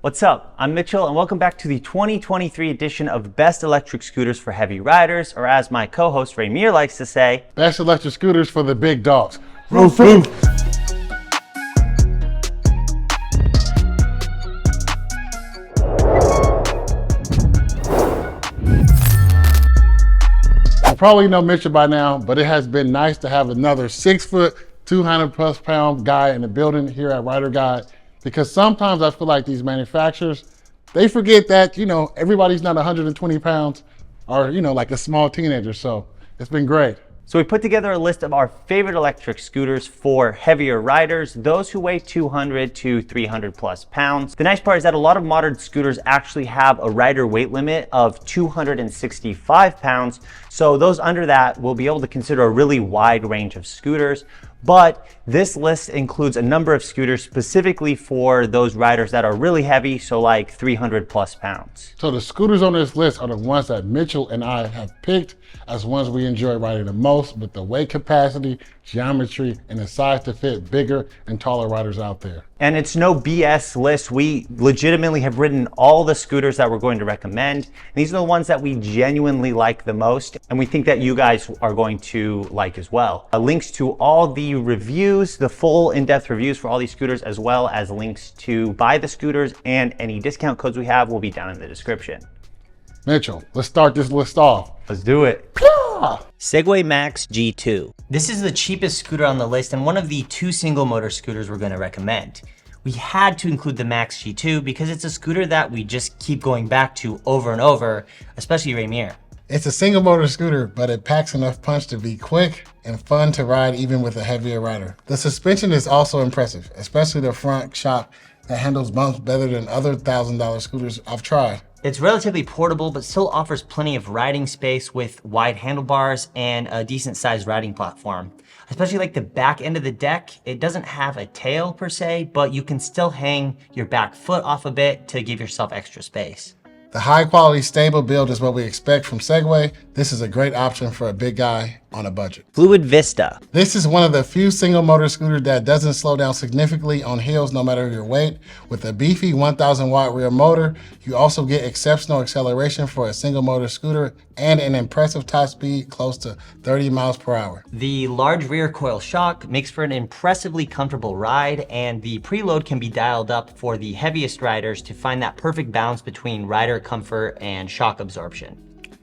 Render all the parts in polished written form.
What's up? I'm Mitchell and welcome back to the 2023 edition of Best Electric Scooters for Heavy Riders, or as my co-host Raymir likes to say, Best electric scooters for the big dogs. Roof, roof. You probably know Mitchell by now, but it has been nice to have another 6 foot, 200+ pound guy in the building here at Rider Guide, because sometimes I feel like these manufacturers, they forget that, everybody's not 120 pounds or, like a small teenager. So it's been great. So we put together a list of our favorite electric scooters for heavier riders, those who weigh 200 to 300+ pounds. The nice part is that a lot of modern scooters actually have a rider weight limit of 265 pounds. So those under that will be able to consider a really wide range of scooters. But this list includes a number of scooters specifically for those riders that are really heavy, so like 300+ pounds. So the scooters on this list are the ones that Mitchell and I have picked as ones we enjoy riding the most, with the weight capacity, geometry, and the size to fit bigger and taller riders out there. And it's no BS list. We legitimately have ridden all the scooters that we're going to recommend. And these are the ones that we genuinely like the most, and we think that you guys are going to like as well. Links to all the reviews, the full in-depth reviews for all these scooters, as well as links to buy the scooters and any discount codes we have will be down in the description. Mitchell, let's start this list off. Let's do it. Segway MAX G2. This is the cheapest scooter on the list and one of the 2 single motor scooters we're going to recommend. We had to include the MAX G2 because it's a scooter that we just keep going back to over and over, especially Raymir. It's a single motor scooter, but it packs enough punch to be quick and fun to ride even with a heavier rider. The suspension is also impressive, especially the front shock that handles bumps better than other $1,000 scooters I've tried. It's relatively portable, but still offers plenty of riding space with wide handlebars and a decent sized riding platform. Especially like the back end of the deck, it doesn't have a tail per se, but you can still hang your back foot off a bit to give yourself extra space. The high quality stable build is what we expect from Segway. This is a great option for a big guy on a budget. Fluid Vista. This is one of the few single motor scooters that doesn't slow down significantly on hills no matter your weight. With a beefy 1000 watt rear motor, you also get exceptional acceleration for a single motor scooter and an impressive top speed close to 30 miles per hour. The large rear coil shock makes for an impressively comfortable ride, and the preload can be dialed up for the heaviest riders to find that perfect balance between rider comfort and shock absorption.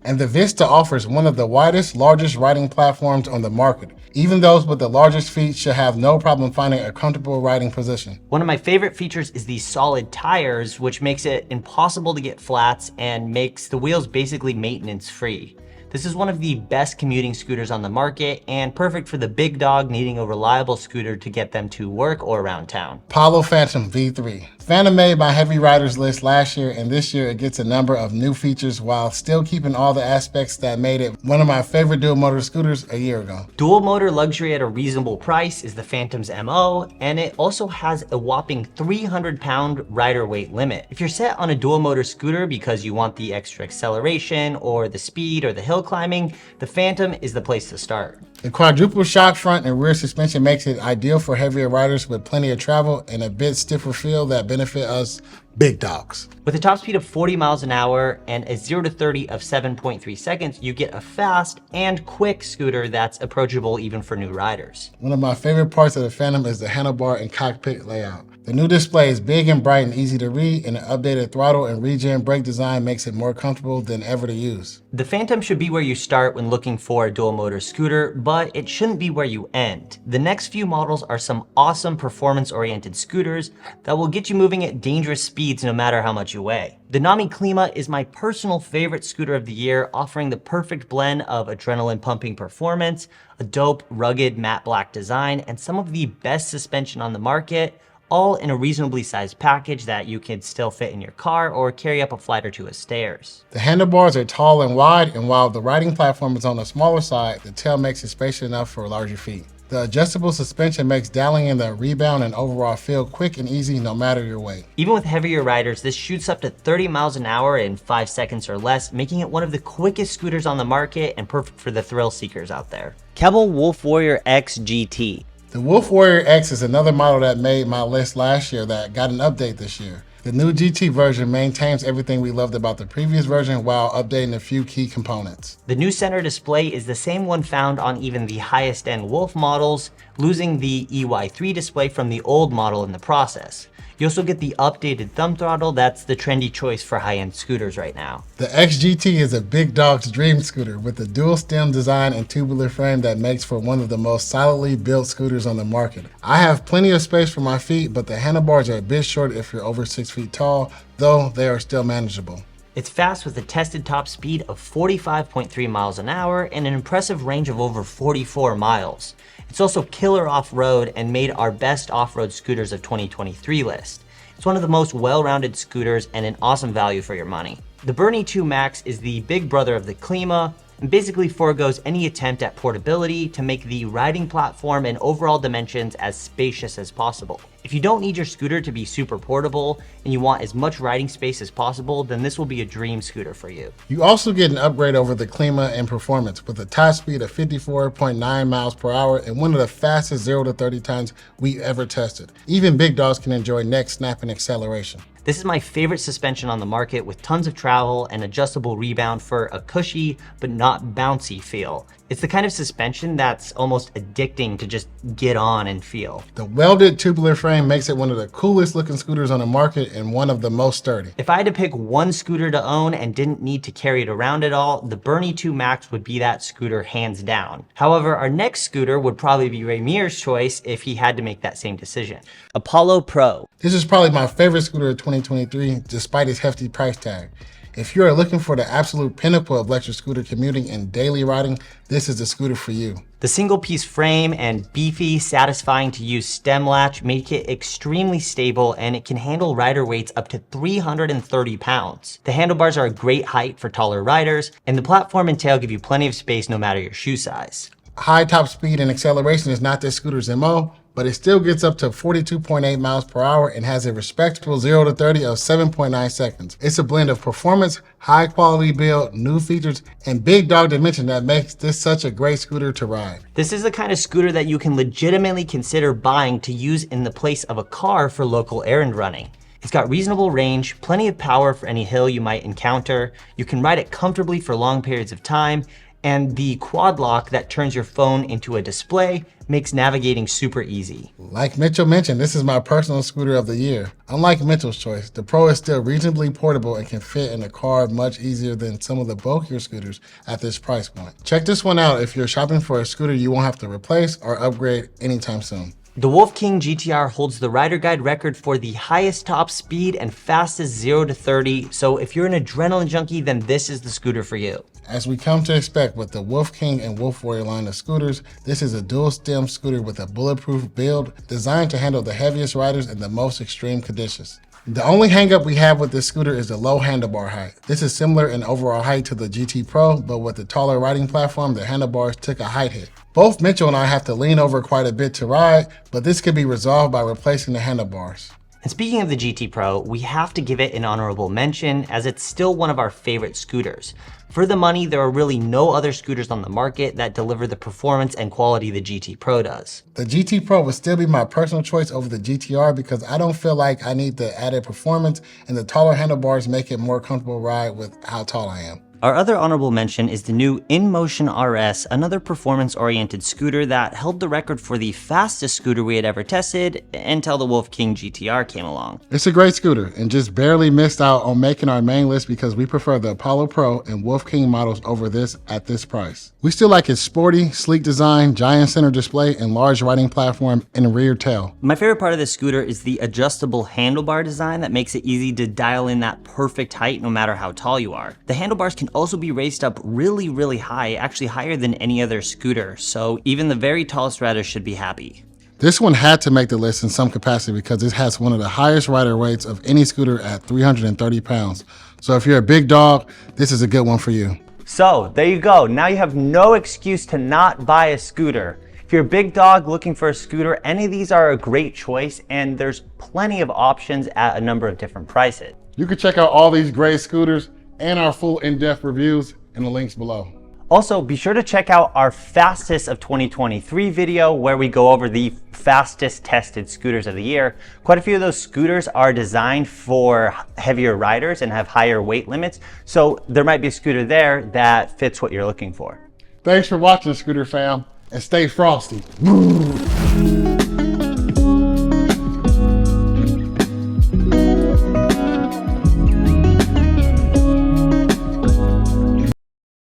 And the Vista offers one of the widest, largest riding platforms on the market. Even those with the largest feet should have no problem finding a comfortable riding position. One of my favorite features is these solid tires, which makes it impossible to get flats and makes the wheels basically maintenance free. This is one of the best commuting scooters on the market and perfect for the big dog needing a reliable scooter to get them to work or around town. Palo Phantom V3. Phantom made my heavy riders list last year, and this year it gets a number of new features while still keeping all the aspects that made it one of my favorite dual motor scooters a year ago. Dual motor luxury at a reasonable price is the Phantom's MO, and it also has a whopping 300-pound rider weight limit. If you're set on a dual motor scooter because you want the extra acceleration or the speed or the hill climbing, the Phantom is the place to start. The quadruple shock front and rear suspension makes it ideal for heavier riders with plenty of travel and a bit stiffer feel that benefit us big dogs. With a top speed of 40 miles an hour and a 0 to 30 of 7.3 seconds, you get a fast and quick scooter that's approachable even for new riders. One of my favorite parts of the Phantom is the handlebar and cockpit layout. The new display is big and bright and easy to read, and an updated throttle and regen brake design makes it more comfortable than ever to use. The Phantom should be where you start when looking for a dual motor scooter, but it shouldn't be where you end. The next few models are some awesome performance-oriented scooters that will get you moving at dangerous speeds no matter how much you weigh. The Nami Klima is my personal favorite scooter of the year, offering the perfect blend of adrenaline-pumping performance, a dope, rugged matte black design, and some of the best suspension on the market, all in a reasonably sized package that you can still fit in your car or carry up a flight or two of stairs. The handlebars are tall and wide, and while the riding platform is on the smaller side, the tail makes it spacious enough for larger feet. The adjustable suspension makes dialing in the rebound and overall feel quick and easy no matter your weight. Even with heavier riders, this shoots up to 30 miles an hour in 5 seconds or less, making it one of the quickest scooters on the market and perfect for the thrill seekers out there. Kebel Wolf Warrior X GT. The Wolf Warrior X is another model that made my list last year that got an update this year. The new GT version maintains everything we loved about the previous version while updating a few key components. The new center display is the same one found on even the highest end Wolf models, losing the EY3 display from the old model in the process. You also get the updated thumb throttle that's the trendy choice for high-end scooters right now. The XGT is a big dog's dream scooter with a dual stem design and tubular frame that makes for one of the most solidly built scooters on the market. I have plenty of space for my feet, but the handlebars are a bit short if you're over 6 feet tall, though they are still manageable. It's fast with a tested top speed of 45.3 miles an hour and an impressive range of over 44 miles. It's also killer off-road and made our best off-road scooters of 2023 list. It's one of the most well-rounded scooters and an awesome value for your money. The Burn-E 2 Max is the big brother of the Klima and basically forgoes any attempt at portability to make the riding platform and overall dimensions as spacious as possible. If you don't need your scooter to be super portable and you want as much riding space as possible, then this will be a dream scooter for you. You also get an upgrade over the Klima in performance with a top speed of 54.9 miles per hour and one of the fastest 0 to 30 times we ever tested. Even big dogs can enjoy neck snapping acceleration. This is my favorite suspension on the market with tons of travel and adjustable rebound for a cushy but not bouncy feel. It's the kind of suspension that's almost addicting to just get on and feel. The welded tubular frame makes it one of the coolest looking scooters on the market and one of the most sturdy. If I had to pick one scooter to own and didn't need to carry it around at all, the Burn-E 2 Max would be that scooter hands down. However, our next scooter would probably be Ramir's choice if he had to make that same decision. Apollo Pro. This is probably my favorite scooter of 2023 despite its hefty price tag. If you are looking for the absolute pinnacle of electric scooter commuting and daily riding, this is the scooter for you. The single piece frame and beefy, satisfying to use stem latch make it extremely stable and it can handle rider weights up to 330 pounds. The handlebars are a great height for taller riders and the platform and tail give you plenty of space no matter your shoe size. High top speed and acceleration is not this scooter's MO, but it still gets up to 42.8 miles per hour and has a respectable 0 to 30 of 7.9 seconds. It's a blend of performance, high quality build, new features, and big dog dimension that makes this such a great scooter to ride. This is the kind of scooter that you can legitimately consider buying to use in the place of a car for local errand running. It's got reasonable range, plenty of power for any hill you might encounter. You can ride it comfortably for long periods of time, and the quad lock that turns your phone into a display makes navigating super easy. Like Mitchell mentioned, this is my personal scooter of the year. Unlike Mitchell's choice, the Pro is still reasonably portable and can fit in a car much easier than some of the bulkier scooters at this price point. Check this one out if you're shopping for a scooter you won't have to replace or upgrade anytime soon. The King GTR holds the rider guide record for the highest top speed and fastest 0 to 30, so if you're an adrenaline junkie, then this is the scooter for you. As we come to expect with the King and Warrior line of scooters, this is a dual stem scooter with a bulletproof build designed to handle the heaviest riders in the most extreme conditions. The only hangup we have with this scooter is the low handlebar height. This is similar in overall height to the GT Pro, but with the taller riding platform, the handlebars took a height hit. Both Mitchell and I have to lean over quite a bit to ride, but this could be resolved by replacing the handlebars. And speaking of the GT Pro, we have to give it an honorable mention as it's still one of our favorite scooters. For the money, there are really no other scooters on the market that deliver the performance and quality the GT Pro does. The GT Pro would still be my personal choice over the GTR because I don't feel like I need the added performance, and the taller handlebars make it more comfortable ride with how tall I am. Our other honorable mention is the new Inmotion RS, another performance-oriented scooter that held the record for the fastest scooter we had ever tested until the King GTR came along. It's a great scooter and just barely missed out on making our main list because we prefer the Apollo Pro and King models over this at this price. We still like its sporty, sleek design, giant center display, and large riding platform and rear tail. My favorite part of this scooter is the adjustable handlebar design that makes it easy to dial in that perfect height no matter how tall you are. The handlebars can also be raised up really high, actually higher than any other scooter, so even the very tallest riders should be happy. This one had to make the list in some capacity because it has one of the highest rider weights of any scooter at 330 pounds. So if you're a big dog, this is a good one for you. So there you go. Now you have no excuse to not buy a scooter. If you're a big dog looking for a scooter, any of these are a great choice, and there's plenty of options at a number of different prices. You can check out all these great scooters and our full in-depth reviews in the links below. Also, be sure to check out our fastest of 2023 video where we go over the fastest tested scooters of the year. Quite a few of those scooters are designed for heavier riders and have higher weight limits. So there might be a scooter there that fits what you're looking for. Thanks for watching, Scooter fam, and stay frosty.